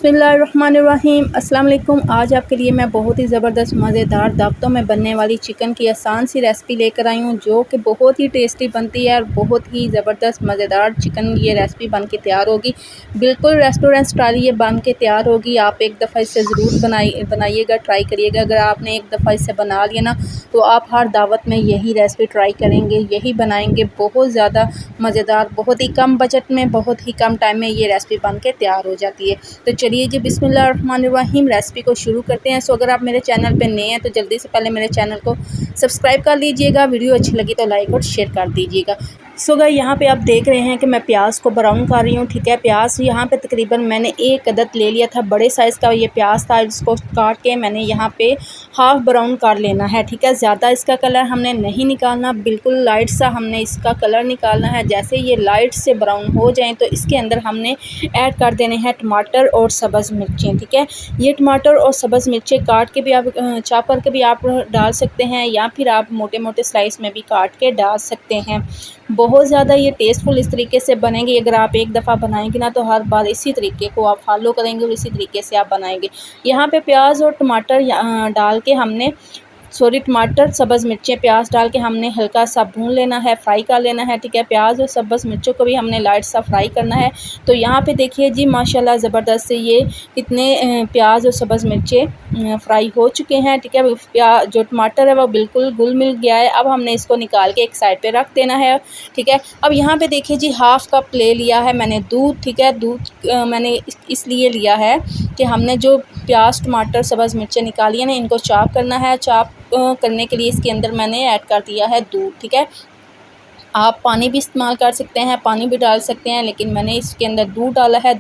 बिस्मिल्लाहिर्रहमानिर्रहीम अस्सलाम वालेकुम। आज आपके लिए मैं बहुत ही ज़बरदस्त मज़ेदार दावतों में बनने वाली चिकन की आसान सी रेसिपी लेकर आई हूँ, जो कि बहुत ही टेस्टी बनती है और बहुत ही ज़बरदस्त मज़ेदार चिकन ये रेसिपी बन के तैयार होगी। बिल्कुल रेस्टोरेंट स्टाइल ये बन के तैयार होगी। आप एक दफ़ा इसे ज़रूर बनाइएगा, ट्राई करिएगा। अगर आपने एक दफ़ा इसे बना लिया ना, तो आप हर दावत में यही रेसिपी ट्राई करेंगे, यही बनाएंगे। बहुत ज़्यादा मज़ेदार, बहुत ही कम बजट में, बहुत ही कम टाइम में ये रेसिपी बन के तैयार हो जाती है। तो चलिए जी, बिस्मिल्लाहिर्रहमानिर्रहीम रेसिपी को शुरू करते हैं। सो अगर आप मेरे चैनल पे नए हैं तो जल्दी से पहले मेरे चैनल को सब्सक्राइब कर लीजिएगा। वीडियो अच्छी लगी तो लाइक और शेयर कर दीजिएगा। सो गाइस, यहाँ पे आप देख रहे हैं कि मैं प्याज को ब्राउन कर रही हूँ। ठीक है, प्याज यहाँ पे तकरीबन मैंने एक अदद ले लिया था, बड़े साइज़ का ये प्याज था। इसको काट के मैंने यहाँ पे हाफ़ ब्राउन कर लेना है। ठीक है, ज़्यादा इसका कलर हमने नहीं निकालना, बिल्कुल लाइट सा हमने इसका कलर निकालना है। जैसे ये लाइट से ब्राउन हो जाएँ तो इसके अंदर हमने ऐड कर देने हैं टमाटर और सब्ज़ मिर्चें। ठीक है, ये टमाटर और सब्ज़ मिर्चें काट के भी आप चॉप करके भी आप डाल सकते हैं, या फिर आप मोटे मोटे स्लाइस में भी काट के डाल सकते हैं। बहुत ज़्यादा ये टेस्टफुल इस तरीके से बनेंगे। अगर आप एक दफ़ा बनाएंगे ना, तो हर बार इसी तरीके को आप फॉलो करेंगे और इसी तरीके से आप बनाएंगे। यहाँ पे प्याज और टमाटर डाल के हमने टमाटर, सब्ज़ मिर्चें, प्याज डाल के हमने हल्का सा भून लेना है, फ्राई कर लेना है। ठीक है, प्याज और सब्ज़ मिर्चों को भी हमने लाइट सा फ्राई करना है। तो यहाँ पे देखिए जी, माशाल्लाह ज़बरदस्त से ये कितने प्याज और सब्ज़ मिर्चें फ्राई हो चुके हैं। ठीक है, जो टमाटर है वो बिल्कुल घुल मिल गया है। अब हमने इसको निकाल के एक साइड पे रख देना है। ठीक है, अब यहाँ पे देखिए जी, हाफ़ कप ले लिया है मैंने दूध। ठीक है, दूध मैंने इसलिए लिया है कि हमने जो प्याज, टमाटर, सब्ज़ मिर्चें निकाली है ना, इनको चॉप करना है। चॉप करने के लिए इसके अंदर मैंने ऐड कर दिया है दूध। ठीक है, आप पानी भी इस्तेमाल कर सकते हैं, पानी भी डाल सकते हैं, लेकिन मैंने इसके अंदर दूध डाला है।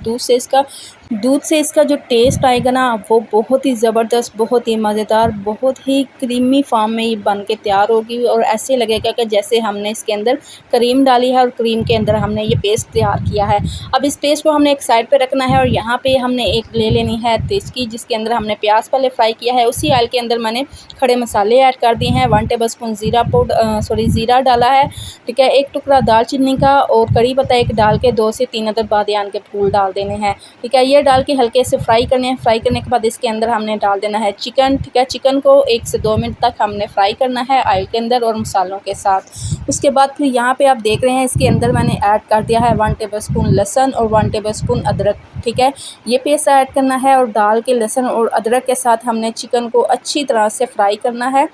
दूध से इसका जो टेस्ट आएगा ना, वो बहुत ही ज़बरदस्त, बहुत ही मज़ेदार, बहुत ही क्रीमी फॉर्म में ये बन के तैयार होगी और ऐसे लगेगा कि जैसे हमने इसके अंदर क्रीम डाली है और क्रीम के अंदर हमने ये पेस्ट तैयार किया है। अब इस पेस्ट को हमने एक साइड पे रखना है और यहाँ पे हमने एक ले लेनी है तेज़की, जिसके अंदर हमने प्याज पहले फ्राई किया है। उसी ऑयल के अंदर मैंने खड़े मसाले ऐड कर दिए हैं। 1 टेबल स्पून ज़ीरा डाला है। ठीक है, एक टुकड़ा दालचीनी का और कड़ी पत्ता एक डाल के 2 से 3 अदद बादियान के फूल डाल देने हैं। ठीक है, ये डाल के हल्के से फ्राई करने हैं। फ्राई करने के बाद इसके अंदर हमने डाल देना है चिकन। ठीक है, चिकन को 1 से 2 मिनट तक हमने फ्राई करना है ऑयल के अंदर और मसालों के साथ। उसके बाद फिर यहाँ पे आप देख रहे हैं, इसके अंदर मैंने ऐड कर दिया है 1 टेबल स्पून लहसुन और 1 टेबल स्पून अदरक। ठीक है, ये पेस्ट ऐड करना है और डाल के लहसुन और अदरक के साथ हमने चिकन को अच्छी तरह से फ्राई करना है।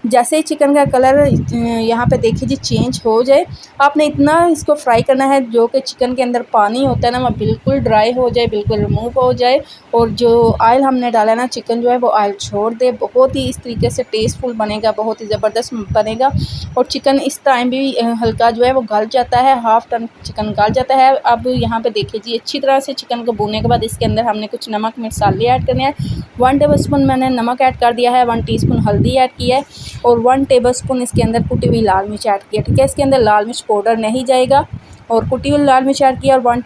जैसे ही चिकन का कलर यहाँ पे देखिए जी चेंज हो जाए, आपने इतना इसको फ्राई करना है जो कि चिकन के अंदर पानी होता है ना, वो बिल्कुल ड्राई हो जाए, बिल्कुल रिमूव हो जाए और जो ऑयल हमने डाला ना, चिकन जो है वो ऑयल छोड़ दे। बहुत ही इस तरीके से टेस्टफुल बनेगा, बहुत ही ज़बरदस्त बनेगा। और चिकन इस टाइम भी हल्का जो है वो गल जाता है, हाफ़ टन चिकन गल जाता है। अब यहाँ पे देखिए जी, अच्छी तरह से चिकन को भूनने के बाद इसके अंदर हमने कुछ नमक मसाले ऐड करने हैं। 1 टेबल स्पून मैंने नमक ऐड कर दिया है, 1 टीस्पून हल्दी ऐड की है और 1 टेबल स्पून इसके अंदर कुटी हुई लाल मिर्च ऐड की है। ठीक है, इसके अंदर लाल मिर्च पाउडर नहीं जाएगा और कुटी हुई लाल मिर्च ऐड किया और 1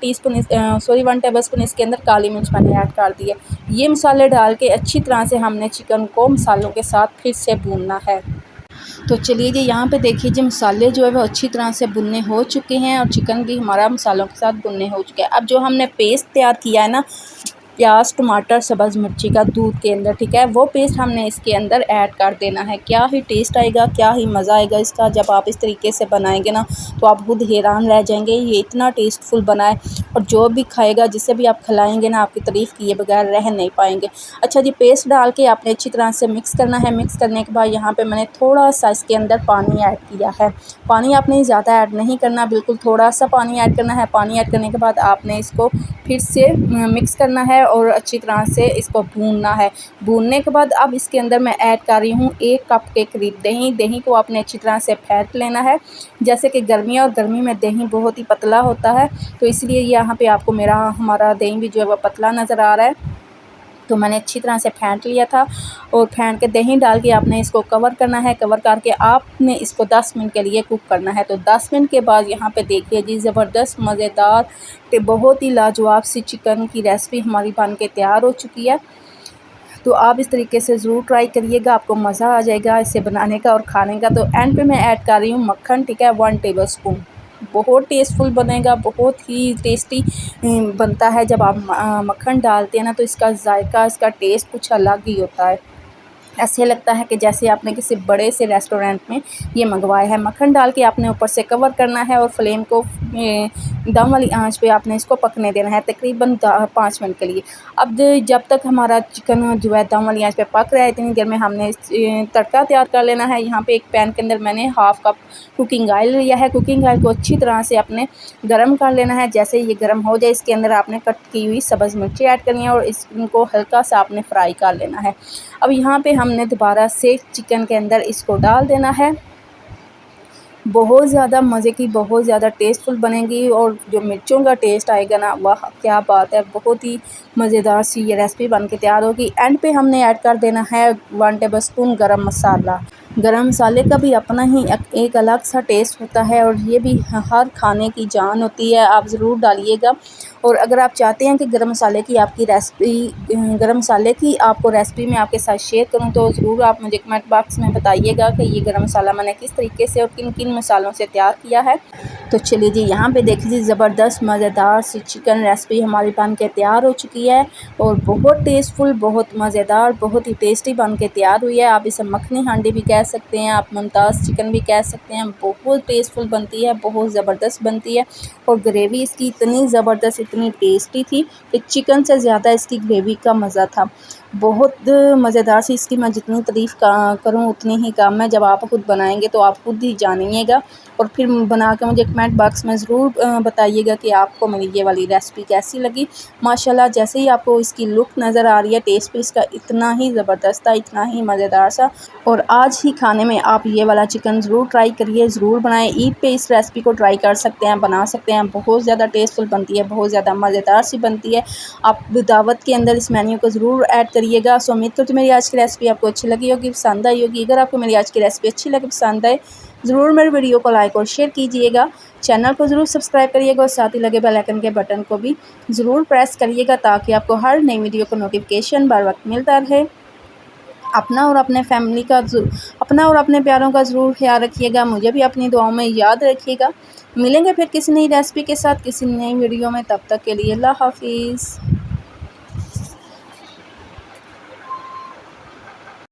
टेबल स्पून इसके अंदर काली मिर्च मैंने ऐड कर दी है। ये मसाले डाल के अच्छी तरह से हमने चिकन को मसालों के साथ फिर से भूनना है। तो चलिए जी, यहाँ पे देखिए जी, मसाले जो है वो अच्छी तरह से भुने हो चुके हैं और चिकन भी हमारा मसालों के साथ भुने हो चुका है। अब जो हमने पेस्ट तैयार किया है ना, प्याज, टमाटर, सब्ज़ मिर्ची का दूध के अंदर, ठीक है, वो पेस्ट हमने इसके अंदर ऐड कर देना है। क्या ही टेस्ट आएगा, क्या ही मज़ा आएगा इसका। जब आप इस तरीके से बनाएंगे ना, तो आप खुद हैरान रह जाएंगे, ये इतना टेस्टफुल बना है। और जो भी खाएगा, जिसे भी आप खिलाएंगे ना, आपकी तारीफ़ किए बगैर रह नहीं पाएंगे। अच्छा जी, पेस्ट डाल के आपने अच्छी तरह से मिक्स करना है। मिक्स करने के बाद यहाँ पर मैंने थोड़ा सा इसके अंदर पानी ऐड किया है। पानी आपने ज़्यादा ऐड नहीं करना, बिल्कुल थोड़ा सा पानी ऐड करना है। पानी ऐड करने के बाद आपने इसको फिर से मिक्स करना है और अच्छी तरह से इसको भूनना है। भूनने के बाद अब इसके अंदर मैं ऐड कर रही हूँ 1 कप के करीब दही। दही को आपने अच्छी तरह से फेंट लेना है। जैसे कि गर्मी और गर्मी में दही बहुत ही पतला होता है, तो इसलिए यहाँ पे आपको हमारा दही भी जो है वो पतला नज़र आ रहा है। तो मैंने अच्छी तरह से फेंट लिया था और फेंट के दही डाल के आपने इसको कवर करना है। कवर करके आपने इसको 10 मिनट के लिए कुक करना है। तो 10 मिनट के बाद यहाँ पे देखिए जी, ज़बरदस्त मज़ेदार बहुत ही लाजवाब सी चिकन की रेसिपी हमारी बन के तैयार हो चुकी है। तो आप इस तरीके से ज़रूर ट्राई करिएगा, आपको मज़ा आ जाएगा इसे बनाने का और खाने का। तो एंड पे मैं ऐड कर रही हूँ मक्खन। ठीक है, 1 टेबल स्पून बहुत टेस्टफुल बनेगा, बहुत ही टेस्टी बनता है। जब आप मक्खन डालते हैं ना तो इसका जायका, इसका टेस्ट कुछ अलग ही होता है। ऐसे लगता है कि जैसे आपने किसी बड़े से रेस्टोरेंट में ये मंगवाया है। मक्खन डाल के आपने ऊपर से कवर करना है और फ्लेम को दम वाली आंच पे आपने इसको पकने देना है तकरीबन 5 मिनट के लिए। अब जब तक हमारा चिकन जो है दम वाली आंच पे पक रहा है, इतनी देर में हमने तड़का तैयार कर लेना है। यहाँ पे एक पैन के अंदर मैंने हाफ़ कप कुकिंग ऑयल लिया है। कुकिंग ऑयल को अच्छी तरह से आपने गर्म कर लेना है। जैसे ये गर्म हो जाए, इसके अंदर आपने कट की हुई सब्ज़ मिर्ची ऐड करनी है और इनको हल्का सा आपने फ्राई कर लेना है। अब यहाँ पे हमने दोबारा से चिकन के अंदर इसको डाल देना है। बहुत ज़्यादा मज़े की, बहुत ज़्यादा टेस्टफुल बनेगी और जो मिर्चों का टेस्ट आएगा ना, वाह क्या बात है, बहुत ही मज़ेदार सी ये रेसिपी बन के तैयार होगी। एंड पे हमने ऐड कर देना है 1 टेबलस्पून गरम मसाला। गरम मसाले का भी अपना ही एक अलग सा टेस्ट होता है और ये भी हर खाने की जान होती है, आप ज़रूर डालिएगा। और अगर आप चाहते हैं कि गरम मसाले की आपको रेसिपी मैं आपके साथ शेयर करूं तो ज़रूर आप मुझे कमेंट बॉक्स में बताइएगा कि ये गरम मसाला मैंने किस तरीके से और किन किन मसालों से तैयार किया है। तो चलिए जी, यहाँ पे देख लीजिए ज़बरदस्त मज़ेदार सी चिकन रेसिपी हमारी बन के तैयार हो चुकी है और बहुत टेस्टफुल, बहुत मज़ेदार, बहुत ही टेस्टी बन के तैयार हुई है। आप इसे मखनी हांडी भी कह सकते हैं, आप मुमताज़ चिकन भी कह सकते हैं। बहुत टेस्टफुल बनती है, बहुत ज़बरदस्त बनती है और ग्रेवी इसकी इतनी ज़बरदस्त, इतनी टेस्टी थी कि चिकन से ज़्यादा इसकी ग्रेवी का मज़ा था। बहुत मज़ेदार सी इसकी मैं जितनी तारीफ़ करूँ उतनी ही कम है। जब आप खुद बनाएंगे तो आप खुद ही जानिएगा और फिर बना के मुझे कमेंट बॉक्स में ज़रूर बताइएगा कि आपको मेरी ये वाली रेसिपी कैसी लगी। माशाल्लाह, जैसे ही आपको इसकी लुक नज़र आ रही है, टेस्ट भी इसका इतना ही ज़बरदस्त था, इतना ही मज़ेदार सा। और आज ही खाने में आप ये वाला चिकन ज़रूर ट्राई करिए, ज़रूर बनाएं। ईद पे इस रेसिपी को ट्राई कर सकते हैं, बना सकते हैं। बहुत ज़्यादा टेस्टफुल बनती है, बहुत ज़्यादा मज़ेदार सी बनती है। आप दावत के अंदर इस मेन्यू को ज़रूर ऐड करिएगा। सो उम्मीद करती हूँ मेरी आज की रेसिपी आपको अच्छी लगी होगी, पसंद आई होगी। अगर आपको मेरी आज की रेसिपी अच्छी लगे, पसंद आए, ज़रूर मेरे वीडियो को लाइक और शेयर कीजिएगा। चैनल को ज़रूर सब्सक्राइब करिएगा और साथ ही लगे बेल आइकन के बटन को भी ज़रूर प्रेस करिएगा ताकि आपको हर नई वीडियो को नोटिफिकेशन बर वक्त मिलता रहे। अपना और अपने अपना और अपने प्यारों का ज़रूर ख्याल रखिएगा। मुझे भी अपनी दुआओं में याद रखिएगा। मिलेंगे फिर किसी नई रेसिपी के साथ, किसी नई वीडियो में। तब तक के लिए अल्लाह हाफ़िज़।